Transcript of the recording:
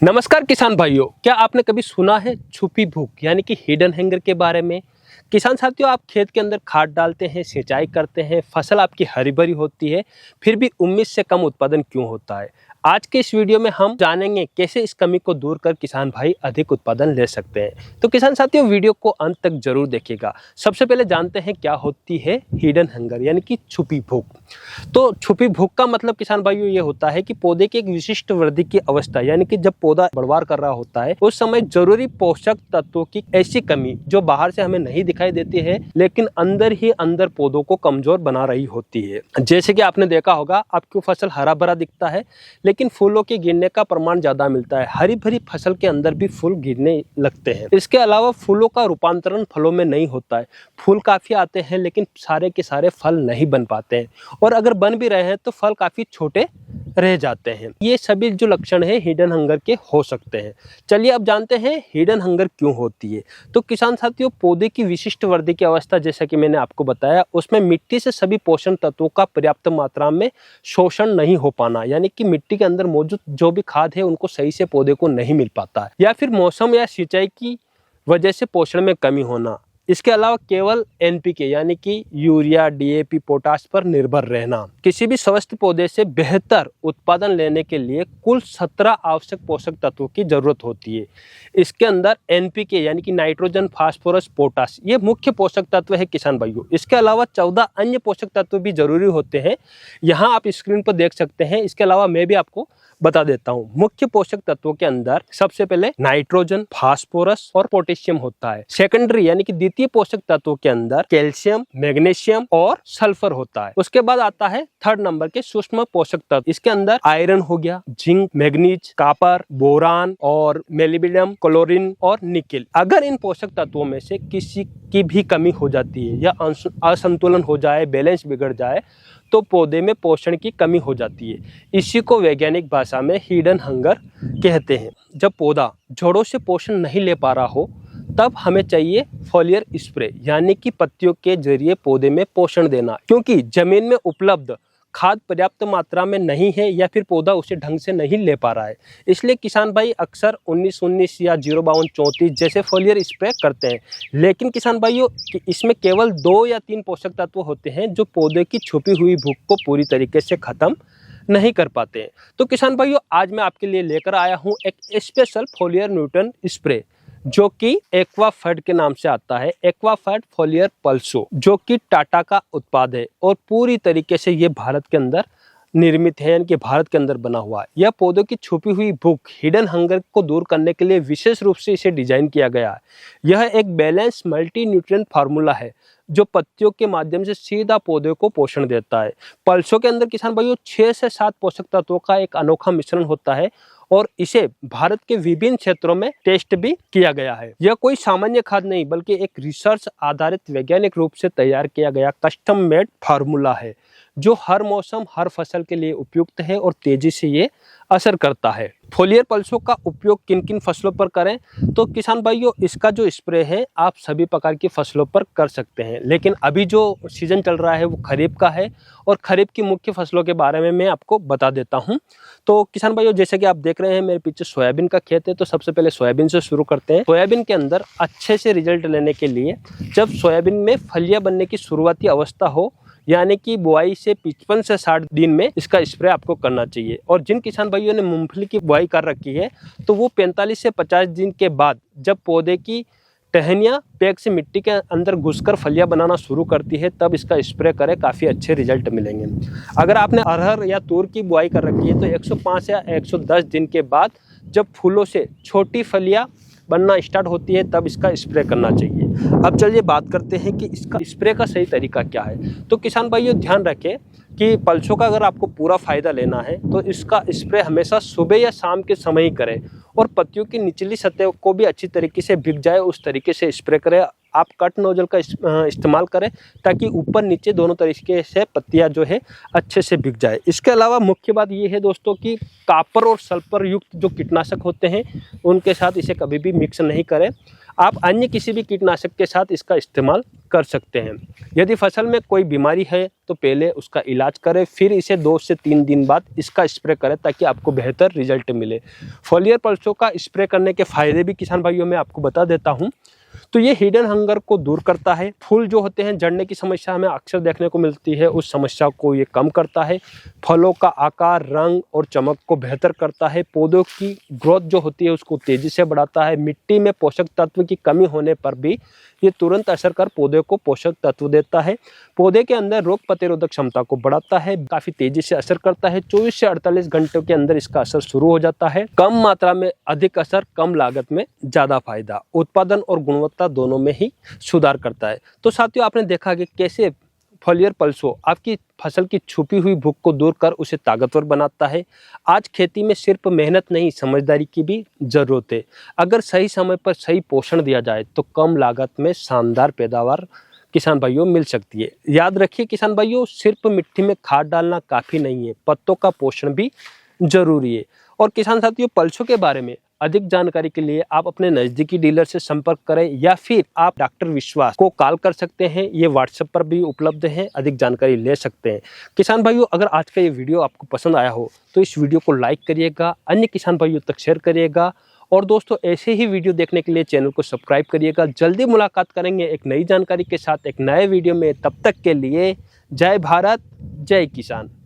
नमस्कार किसान भाइयों, क्या आपने कभी सुना है छुपी भूख यानी कि हिडन हैंगर के बारे में। किसान साथियों, आप खेत के अंदर खाद डालते हैं, सिंचाई करते हैं, फसल आपकी हरी भरी होती है, फिर भी उम्मीद से कम उत्पादन क्यों होता है। आज के इस वीडियो में हम जानेंगे कैसे इस कमी को दूर कर किसान भाई अधिक उत्पादन ले सकते हैं। तो किसान साथियों, वीडियो को अंत तक जरूर देखिएगा। सबसे पहले जानते हैं क्या होती है हिडन हंगर यानी कि छुपी भूख। तो छुपी भूख का मतलब किसान भाइयों ये होता है कि पौधे की एक विशिष्ट वृद्धि की अवस्था, यानी कि जब पौधा बढ़वार कर रहा होता है उस समय जरूरी पोषक तत्वों की ऐसी कमी जो बाहर से हमें नहीं दिखाई देती है लेकिन अंदर ही अंदर पौधों को कमजोर बना रही होती है। जैसे कि आपने देखा होगा, आपकी फसल हरा भरा दिखता है लेकिन फूलों के गिरने का प्रमाण ज्यादा मिलता है। हरी भरी फसल के अंदर भी फूल गिरने लगते हैं। इसके अलावा फूलों का रूपांतरण फलों में नहीं होता है। फूल काफी आते हैं लेकिन सारे के सारे फल नहीं बन पाते हैं, और अगर बन भी रहे हैं तो फल काफी छोटे रह जाते हैं। ये सभी जो लक्षण है हिडन हंगर के हो सकते हैं। चलिए अब जानते हैं हिडन हंगर क्यों होती है। तो किसान साथियों, पौधे की विशिष्ट वृद्धि की अवस्था जैसा कि मैंने आपको बताया, उसमें मिट्टी से सभी पोषण तत्वों का पर्याप्त मात्रा में शोषण नहीं हो पाना, यानी कि मिट्टी के अंदर मौजूद जो भी खाद है उनको सही से पौधे को नहीं मिल पाता है, या फिर मौसम या सिंचाई की वजह से पोषण में कमी होना। इसके अलावा केवल एनपीके यानी कि यूरिया, डीएपी, पोटाश पर निर्भर रहना। किसी भी स्वस्थ पौधे से बेहतर उत्पादन लेने के लिए कुल 17 आवश्यक पोषक तत्वों की जरूरत होती है। इसके अंदर एनपीके यानी कि नाइट्रोजन, फास्फोरस, पोटाश ये मुख्य पोषक तत्व है किसान भाइयों। इसके अलावा 14 अन्य पोषक तत्व भी जरूरी होते हैं। यहाँ आप स्क्रीन पर देख सकते हैं। इसके अलावा मैं भी आपको बता देता हूँ। मुख्य पोषक तत्वों के अंदर सबसे पहले नाइट्रोजन, फास्फोरस और पोटेशियम होता है। सेकेंडरी यानी कि द्वितीय पोषक तत्वों के अंदर कैल्शियम, मैग्नीशियम और सल्फर होता है। उसके बाद आता है थर्ड नंबर के सूक्ष्म पोषक तत्व। इसके अंदर आयरन हो गया, जिंक, मैग्नीज, कॉपर, बोरान और मेलिबिडियम, क्लोरीन और निकेल। अगर इन पोषक तत्वों में से किसी की भी कमी हो जाती है या असंतुलन हो जाए, बैलेंस बिगड़ जाए, तो पौधे में पोषण की कमी हो जाती है। इसी को वैज्ञानिक भाषा में हिडन हंगर कहते हैं। जब पौधा जड़ों से पोषण नहीं ले पा रहा हो तब हमें चाहिए फोलियर स्प्रे, यानी कि पत्तियों के जरिए पौधे में पोषण देना, क्योंकि जमीन में उपलब्ध खाद पर्याप्त मात्रा में नहीं है या फिर पौधा उसे ढंग से नहीं ले पा रहा है। इसलिए किसान भाई अक्सर 19-19 या 052-34 जैसे फोलियर स्प्रे करते हैं। लेकिन किसान भाइयों, इसमें केवल 2 या 3 पोषक तत्व होते हैं जो पौधे की छुपी हुई भूख को पूरी तरीके से खत्म नहीं कर पाते हैं। तो किसान भाइयों, आज मैं आपके लिए लेकर आया हूँ एक स्पेशल फोलियर न्यूट्रन स्प्रे जो कि एक्वाफर्ट के नाम से आता है। एक्वाफर्ट फोलियर पल्सो, जो कि टाटा का उत्पाद है और पूरी तरीके से ये भारत के अंदर निर्मित है, यानी कि भारत के अंदर बना हुआ है। यह पौधों की छुपी हुई भूख, हिडन हंगर को दूर करने के लिए विशेष रूप से इसे डिजाइन किया गया है। यह एक बैलेंस मल्टी न्यूट्रिएंट फार्मूला है जो पत्तियों के माध्यम से सीधा पौधे को पोषण देता है। पल्सों के अंदर किसान भाइयों 6 से 7 पोषक तत्वों का एक अनोखा मिश्रण होता है और इसे भारत के विभिन्न क्षेत्रों में टेस्ट भी किया गया है। यह कोई सामान्य खाद नहीं बल्कि एक रिसर्च आधारित वैज्ञानिक रूप से तैयार किया गया कस्टम मेड फार्मूला है जो हर मौसम, हर फसल के लिए उपयुक्त है और तेजी से ये असर करता है। फोलियर पल्सों का उपयोग किन किन फसलों पर करें, तो किसान भाइयों इसका जो स्प्रे है आप सभी प्रकार की फसलों पर कर सकते हैं, लेकिन अभी जो सीजन चल रहा है वो खरीफ का है और खरीफ की मुख्य फसलों के बारे में मैं आपको बता देता हूं। तो किसान भाइयों, जैसे कि आप देख रहे हैं मेरे पीछे सोयाबीन का खेत है, तो सबसे पहले सोयाबीन से शुरू करते हैं। सोयाबीन के अंदर अच्छे से रिजल्ट लेने के लिए जब सोयाबीन में फलियां बनने की शुरुआती अवस्था हो, यानी कि बुआई से 55 से 60 दिन में इसका स्प्रे आपको करना चाहिए। और जिन किसान भाइयों ने मूंगफली की बुआई कर रखी है तो वो 45 से 50 दिन के बाद जब पौधे की टहनियाँ पैक से मिट्टी के अंदर घुसकर फलियां बनाना शुरू करती है तब इसका स्प्रे करें, काफ़ी अच्छे रिजल्ट मिलेंगे। अगर आपने अरहर या तूर की बुआई कर रखी है तो 105 या 110 दिन के बाद जब फूलों से छोटी फलियां बनना स्टार्ट होती है तब इसका स्प्रे करना चाहिए। अब चलिए बात करते हैं कि इसका स्प्रे का सही तरीका क्या है। तो किसान भाइयों ध्यान रखें कि पल्सों का अगर आपको पूरा फायदा लेना है तो इसका स्प्रे हमेशा सुबह या शाम के समय ही करें और पत्तियों की निचली सतह को भी अच्छी तरीके से भीग जाए उस तरीके से स्प्रे करें। आप कट नोजल का इस्तेमाल करें ताकि ऊपर नीचे दोनों तरीके से पत्तियां जो है अच्छे से बिक जाए। इसके अलावा मुख्य बात ये है दोस्तों कि कॉपर और सल्फर युक्त जो कीटनाशक होते हैं उनके साथ इसे कभी भी मिक्स नहीं करें। आप अन्य किसी भी कीटनाशक के साथ इसका इस्तेमाल कर सकते हैं। यदि फसल में कोई बीमारी है तो पहले उसका इलाज करें, फिर इसे 2 से 3 दिन बाद इसका स्प्रे करें ताकि आपको बेहतर रिजल्ट मिले। फोलियर पल्सों का स्प्रे करने के फ़ायदे भी किसान भाइयों मैं आपको बता देता हूं। तो ये हिडन हंगर को दूर करता है। फूल जो होते हैं जड़ने की समस्या हमें अक्सर देखने को मिलती है, उस समस्या को ये कम करता है। फलों का आकार, रंग और चमक को बेहतर करता है। पौधों की ग्रोथ जो होती है उसको तेजी से बढ़ाता है। मिट्टी में पोषक तत्व की कमी होने पर भी ये तुरंत असर कर पौधे को पोषक तत्व देता है। पौधे के अंदर रोग प्रतिरोधक क्षमता को बढ़ाता है। काफ़ी तेजी से असर करता है। 24 से 48 घंटों के अंदर इसका असर शुरू हो जाता है। कम मात्रा में अधिक असर, कम लागत में ज़्यादा फायदा। उत्पादन और गुणवत्ता दोनों में ही सुधार करता है। तो साथियों, आपने देखा कि कैसे फोलियर पल्सो आपकी फसल की छुपी हुई भूख को दूर कर उसे ताकतवर बनाता है। आज खेती में सिर्फ मेहनत नहीं, समझदारी की भी ज़रूरत है। अगर सही समय पर सही पोषण दिया जाए तो कम लागत में शानदार पैदावार किसान भाइयों मिल सकती है। याद रखिए किसान भाइयों, सिर्फ मिट्टी में खाद डालना काफ़ी नहीं है, पत्तों का पोषण भी जरूरी है। और किसान साथियों, पल्सों के बारे में अधिक जानकारी के लिए आप अपने नज़दीकी डीलर से संपर्क करें या फिर आप डॉक्टर विश्वास को कॉल कर सकते हैं। ये व्हाट्सएप पर भी उपलब्ध है, अधिक जानकारी ले सकते हैं। किसान भाइयों, अगर आज का ये वीडियो आपको पसंद आया हो तो इस वीडियो को लाइक करिएगा, अन्य किसान भाइयों तक शेयर करिएगा और दोस्तों ऐसे ही वीडियो देखने के लिए चैनल को सब्सक्राइब करिएगा। जल्दी मुलाकात करेंगे एक नई जानकारी के साथ एक नए वीडियो में। तब तक के लिए जय भारत, जय किसान।